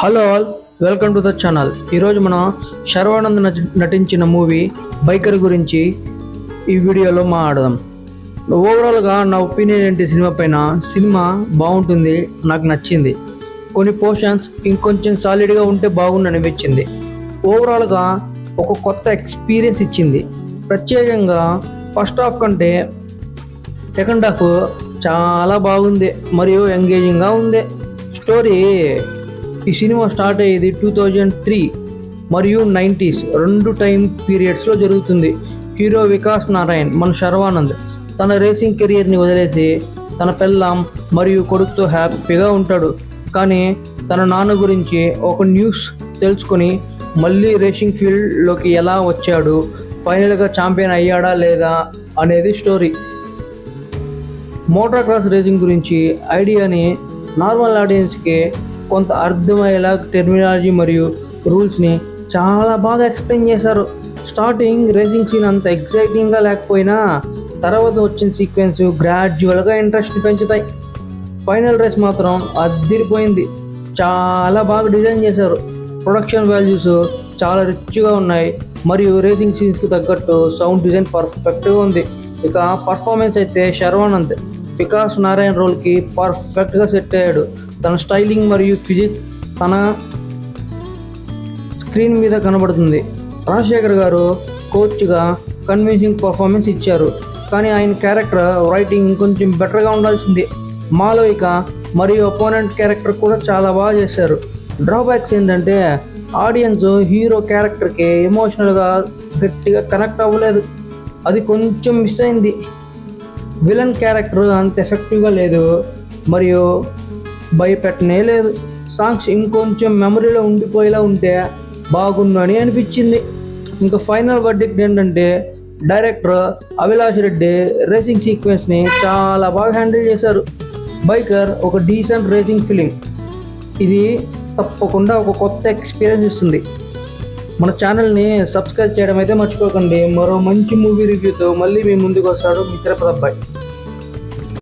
Hello all, welcome to the channel. ఈరోజు మనం శర్వానంద్ నటించిన మూవీ బైకర్ గురించి ఈ వీడియోలో మాట్లాడదాం. ఓవరాల్గా నా ఒపీనియన్ ఏంటి సినిమా పైన, సినిమా బాగుంటుంది, నాకు నచ్చింది. కొన్ని పోర్షన్స్ ఇంకొంచెం సాలిడ్గా ఉంటే బాగుండు అనిపించింది. ఓవరాల్గా ఒక కొత్త ఎక్స్పీరియన్స్ ఇచ్చింది. ప్రత్యేకంగా ఫస్ట్ హాఫ్ కంటే సెకండ్ హాఫ్ చాలా బాగుంది మరియు ఎంగేజింగ్గా ఉంది. స్టోరీ, ఈ సినిమా స్టార్ట్ అయ్యేది 2003 మరియు 90s రెండు టైం పీరియడ్స్లో జరుగుతుంది. హీరో వికాస్ నారాయణ్, మన శర్వానంద్, తన రేసింగ్ కెరియర్ని వదిలేసి తన పెళ్ళాం మరియు కొడుకుతో హ్యాపీగా ఉంటాడు. కానీ తన నాన్న గురించి ఒక న్యూస్ తెలుసుకొని మళ్ళీ రేసింగ్ ఫీల్డ్లోకి ఎలా వచ్చాడు, ఫైనల్గా ఛాంపియన్ అయ్యాడా లేదా అనేది స్టోరీ. మోటార్ క్రాస్ రేసింగ్ గురించి ఐడియాని నార్మల్ ఆడియన్స్కి కొంత అర్థమయ్యేలా టెర్మినాలజీ మరియు రూల్స్ని చాలా బాగా ఎక్స్ప్లెయిన్ చేశారు. స్టార్టింగ్ రేసింగ్ సీన్ అంత ఎక్సైటింగ్గా లేకపోయినా తర్వాత వచ్చిన సీక్వెన్స్ గ్రాడ్యువల్గా ఇంట్రెస్ట్ పెంచుతాయి. ఫైనల్ రేస్ మాత్రం అదిరిపోయింది. చాలా బాగా డిజైన్ చేశారు. ప్రొడక్షన్ వాల్యూస్ చాలా రిచ్గా ఉన్నాయి మరియు రేసింగ్ సీన్స్కి తగ్గట్టు సౌండ్ డిజైన్ పర్ఫెక్ట్గా ఉంది. ఇక పర్ఫార్మెన్స్ అయితే శర్వానంద్ వికాస్ నారాయణ్ రోల్కి పర్ఫెక్ట్గా సెట్ అయ్యాడు. తన స్టైలింగ్ మరియు ఫిజిక్ తన స్క్రీన్ మీద కనబడుతుంది. రాజశేఖర్ గారు కోచ్గా కన్విన్సింగ్ పర్ఫార్మెన్స్ ఇచ్చారు, కానీ ఆయన క్యారెక్టర్ రైటింగ్ ఇంకొంచెం బెటర్గా ఉండాల్సింది. మాలవిక మరియు అపోనెంట్ క్యారెక్టర్ కూడా చాలా బాగా చేశారు. డ్రాబ్యాక్స్ ఏంటంటే ఆడియన్స్ హీరో క్యారెక్టర్కి ఎమోషనల్గా గట్టిగా కనెక్ట్ అవ్వలేదు, అది కొంచెం మిస్ అయింది. విలన్ క్యారెక్టర్ అంత ఎఫెక్టివ్గా లేదు మరియు భయపెట్టనే లేదు. సాంగ్స్ ఇంకొంచెం మెమరీలో ఉండిపోయేలా ఉంటే బాగుందని అనిపించింది. ఇంకా ఫైనల్ వర్డిక్ట్ ఏంటంటే డైరెక్టర్ అభిలాష్ రెడ్డి రేసింగ్ సీక్వెన్స్ని చాలా బాగా హ్యాండిల్ చేశారు. బైకర్ ఒక డీసెంట్ రేసింగ్ ఫిలిం. ఇది తప్పకుండా ఒక కొత్త ఎక్స్పీరియన్స్ ఇస్తుంది. మన ఛానల్ని సబ్స్క్రైబ్ చేయడం అయితే మర్చిపోకండి. మరో మంచి మూవీ రివ్యూతో మళ్ళీ మీ ముందుకు వస్తాడు మీ తిరుపతి అబ్బాయి.